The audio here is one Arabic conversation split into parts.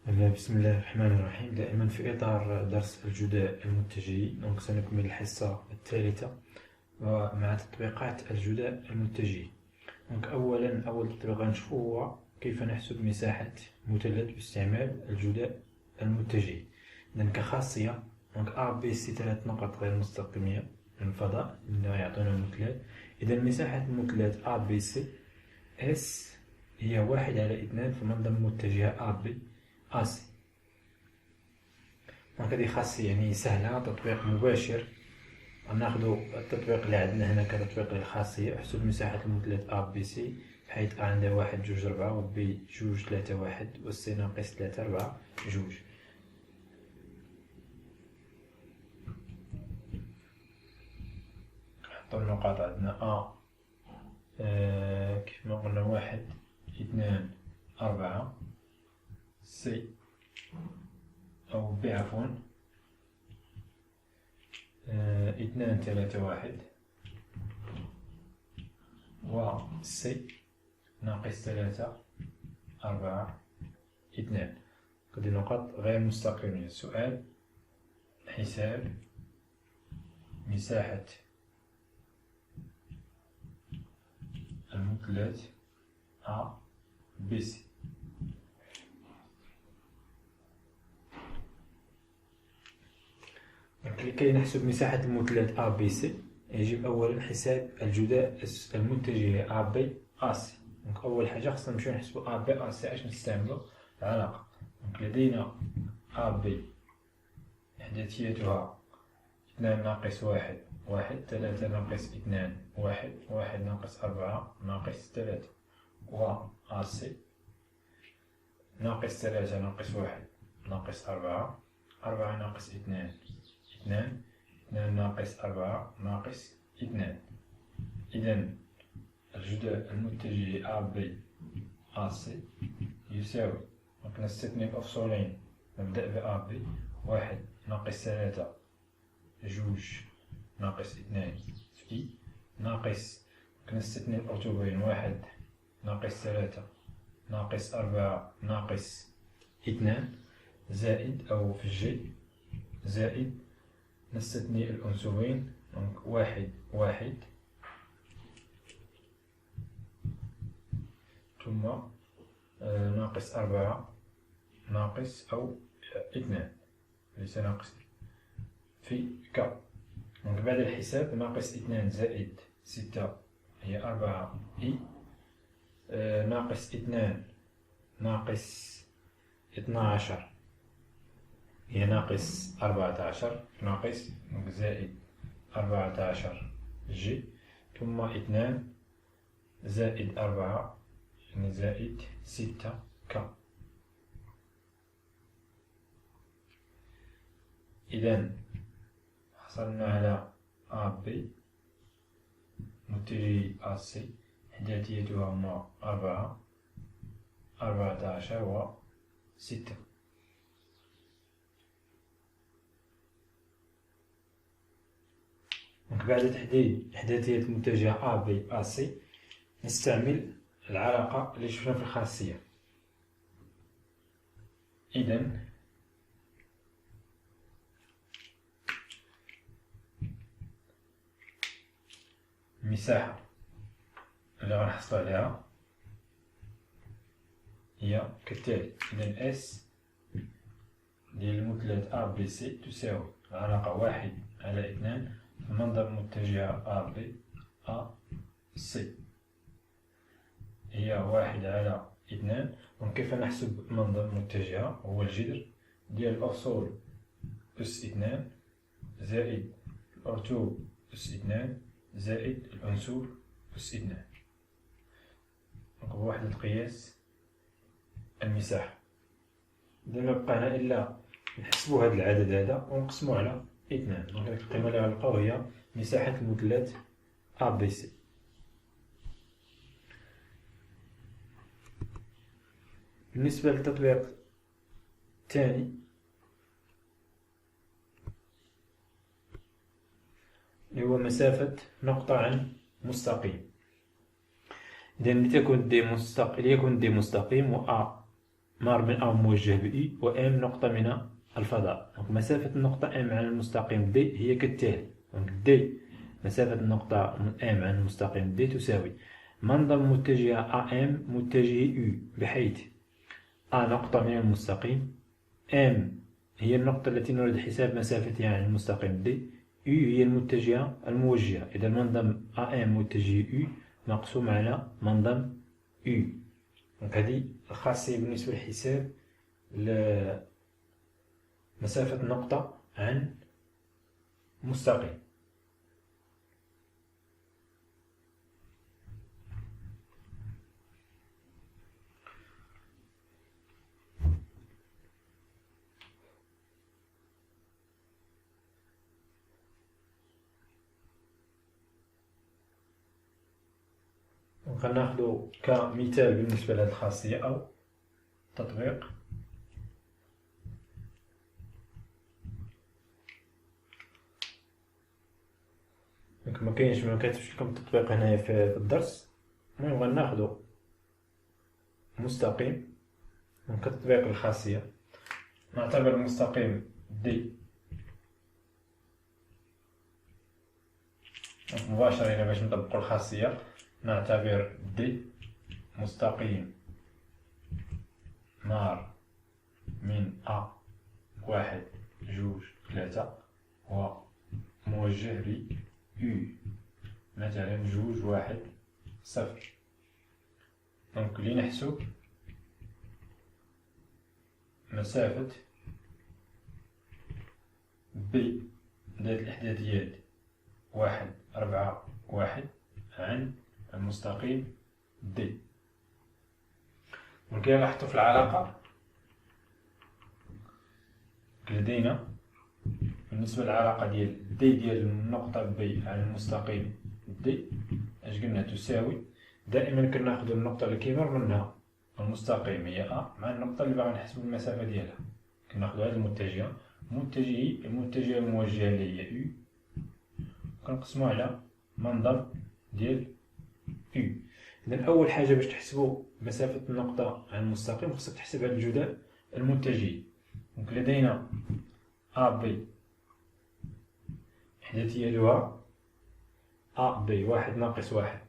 بسم الله الرحمن الرحيم. دائما في إطار درس الجداء المتجهي، سنكمل الحصة الثالثة ومع تطبيقات الجداء المتجهي. أول تطبيق غنشوفو هو كيف نحسب مساحة مثلث باستعمال الجداء المتجهي. إذن كخاصية A B C 3 نقط غير مستقيمية من الفضاء اللي يعطونا المثلث. إذا مساحة المثلث A B C S هي 1/2 في المنظمة المتجهة AB AC. هذه خاصية يعني سهلة، تطبيق مباشر. غناخدو التطبيق اللي عندنا هنا كتطبيق للخاصية. احسب مساحة المثلث A B C بحيث A عندها 1 2 4 و B 2 3 1 و C ناقص 3 4 2. نحطو النقاط عندنا A كيف ما قلنا 1 2 4 C أو B عفوا 2 3 1 و C ناقص 3 4 2. هذه نقاط غير مستقيمة. السؤال حساب مساحة المثلث A B C. لكي نحسب مساحة المثلث A B C يجب أولا حساب الجداء المتجهة A B A C. أول حاجة خصنا نمشيو نحسبو A B A C. اش نستعملو؟ العلاقة. لدينا A B إحداثيتها 2 ناقص 1 1 3 ناقص 2 1 1 ناقص 4 ناقص 3 و A C ناقص 3 ناقص 1 ناقص 4 4 ناقص 2 2 ناقص 4 ناقص 2. إذن الجداء المتجه A B A C يساوي، نستثني الأفصولين. نبدأ ب A B 1 ناقص 3 2 ناقص 2 في ناقص، نستثني الأرتوبين. 1 ناقص 3 ناقص 4 ناقص 2 زائد أو في الجي زائد نستثني الأنسوين. 1 1 ثم ناقص 4 ناقص أو 2 ليس ناقص في ك. بعد الحساب ناقص 2 زائد 6 هي 4 إي ناقص 2 ناقص 12 هي ناقص 14 ناقص زائد 14 جي ثم 2 زائد 4 يعني زائد 6 ك. إذن حصلنا على A B متجه A C إحداثيتها هما 4 14 و 6. بعد تحديد إحداثية المتجه A B A C نستعمل العلاقة اللي شفنا في الخاصية. إذن المساحة اللي غنحصلو عليها هي كالتالي. إذن S ديال المثلث A B C تساوي العلاقة 1/2 في المنظر المتجهة A B A C هي 1/2. كيف نحسب المنظر المتجهة؟ هو الجذر ديال الأفصول أس 2 زائد الأرتوب أس 2 زائد الأنسول أس 2. هو وحدة قياس المساحة. إذا مبقانا إلا نحسبو هاد العدد هذا ونقسمو على 2. دونك القيمة اللي غنلقاو هي مساحة المثلث A B C. بالنسبة للتطبيق الثاني اللي هو مسافة نقطة عن مستقيم. إذا ليكن دي مستقيم و A مار من أ موجه بإي وإم نقطة من الفضاء. دونك مسافة النقطة إم عن المستقيم دي هي كالتالي. دونك دي مسافة النقطة إم عن المستقيم دي تساوي منظم متجهة أم متجه يو، بحيث أ نقطة من المستقيم، M هي النقطة التي نريد حساب مسافتها عن المستقيم D، U هي المتجهة الموجهة. إذا منظم AM متجه U مقسوم على منظم U. دونك هذه الخاصية بالنسبة لحساب مسافة النقطة عن مستقيم. غناخدو كمثال بالنسبة لهذه الخاصية أو تطبيق. دونك ما كاتبش لكم التطبيق هنايا في الدرس. المهم غناخدو مستقيم كتطبيق الخاصية. نعتبر المستقيم دي مباشرة هنا باش نطبقو الخاصية. نعتبر دي مستقيم مار من أ واحد جوج ثلاثة وموجه ل يو مثلا جوج واحد صفر. دونك لنحسب مسافة بي ذات الإحداثيات واحد أربعة واحد عن المستقيم دي. دونك لاحظتو في العلاقة لدينا بالنسبة للعلاقة ديال دي ديال النقطة بي على المستقيم دي اش قلنا تساوي، دائما كناخدو النقطة اللي كيمر منها المستقيم هي أ مع النقطة اللي باغي نحسبو المسافة ديالها. كناخدو هاد المتجهة المتجهة الموجهة اللي هي يو كنقسمو على منظر ديال يو. إذا أول حاجة باش تحسبو مسافة النقطة عن المستقيم خصك تحسب هاد الجداء المتجهي. دونك لدينا أ بي إحداثياتها أ بي واحد ناقص واحد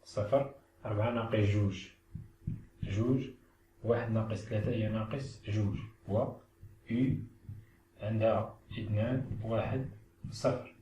صفر، أربعة ناقص جوج جوج، واحد ناقص ثلاثة هي ناقص جوج، و يو عندها اثنان واحد صفر.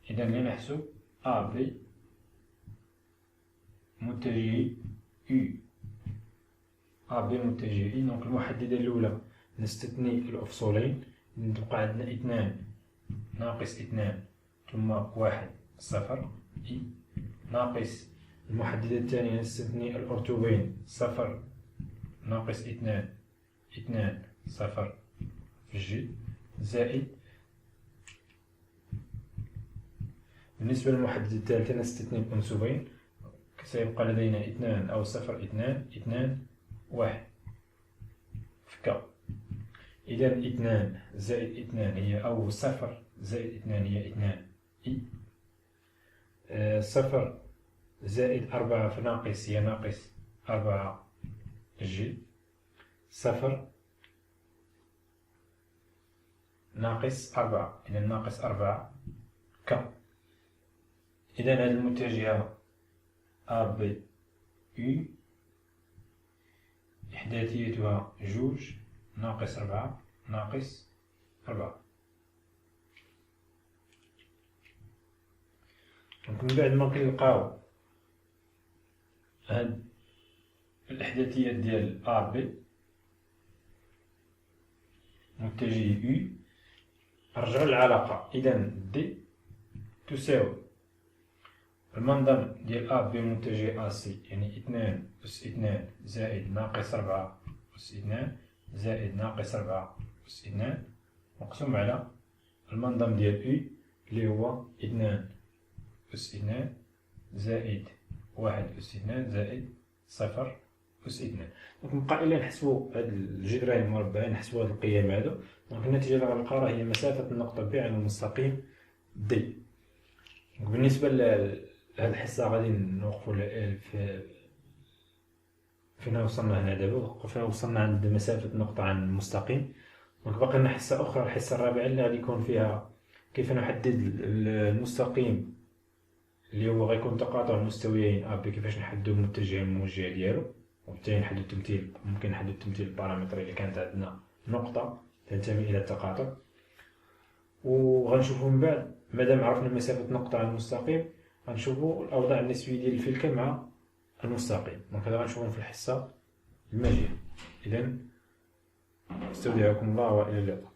إذا لنحسب أ بي متجهي يو. أ بي متجهي، دونك المحددة الأولى نستثني الأفصولين، تبقى عندنا اثنان ناقص اثنان ثم واحد صفر إي ناقص المحددة الثانية نستثني الأرتوبين صفر ناقص اثنان اثنان صفر في جي زائد بالنسبة للمحددة الثالثة نستثني الأنسوبين، سيبقى لدينا اثنان أو صفر اثنان اثنان واحد في ك. إذا اثنان زائد اثنان هي أو صفر زائد اثنان هي اثنان إي، صفر زائد أربعة في ناقص هي ناقص أربعة جي، صفر ناقص أربعة إذا ناقص أربعة ك. إذا هذه المتجهة أ بي يو إحداثيتها جوج ناقص أربعة ناقص أربعة. دونك من بعد ما كنلقاو هاد الإحداثيات ديال أ بي متجه يو نرجعو للعلاقة. إذا دي تساوي المنظم ديال أ بي متجه أ سي يعني اثنان أس اثنان زائد ناقص أربعة أس اثنان زائد ناقص أربعة أس اثنان مقسوم على المنظم ديال أي اللي هو اثنان أس اثنان زائد واحد أس اثنان زائد صفر أس اثنان. دونك نبقى إلا نحسبو هاد الجذرين المربعين نحسبو هاد القيم هادو. دونك النتيجة اللي غنلقاها هي مسافة النقطة بي على المستقيم دي. بالنسبة لهاد الحصة غادي نوقفو في فين وصلنا هنا دابا؟ فين وصلنا عند مسافة نقطة عن المستقيم. دونك باقي لنا حصة أخرى، الحصة الرابعة اللي غادي يكون فيها كيف نحدد المستقيم اللي هو غيكون تقاطع المستويين أ بي، كيفاش نحددو المتجه الموجه ديالو، وبالتالي نحددو التمثيل. ممكن نحددو التمثيل البارامتري إلا كانت عندنا نقطة تنتمي إلى التقاطع. وغنشوفو من بعد مادام عرفنا مسافة نقطة عن المستقيم غنشوفو الأوضاع النسبية ديال الفلكة مع المستقيم. دونك هذا غنشوفو في الحصة الماجية. إذن استودعكم الله وإلى اللقاء.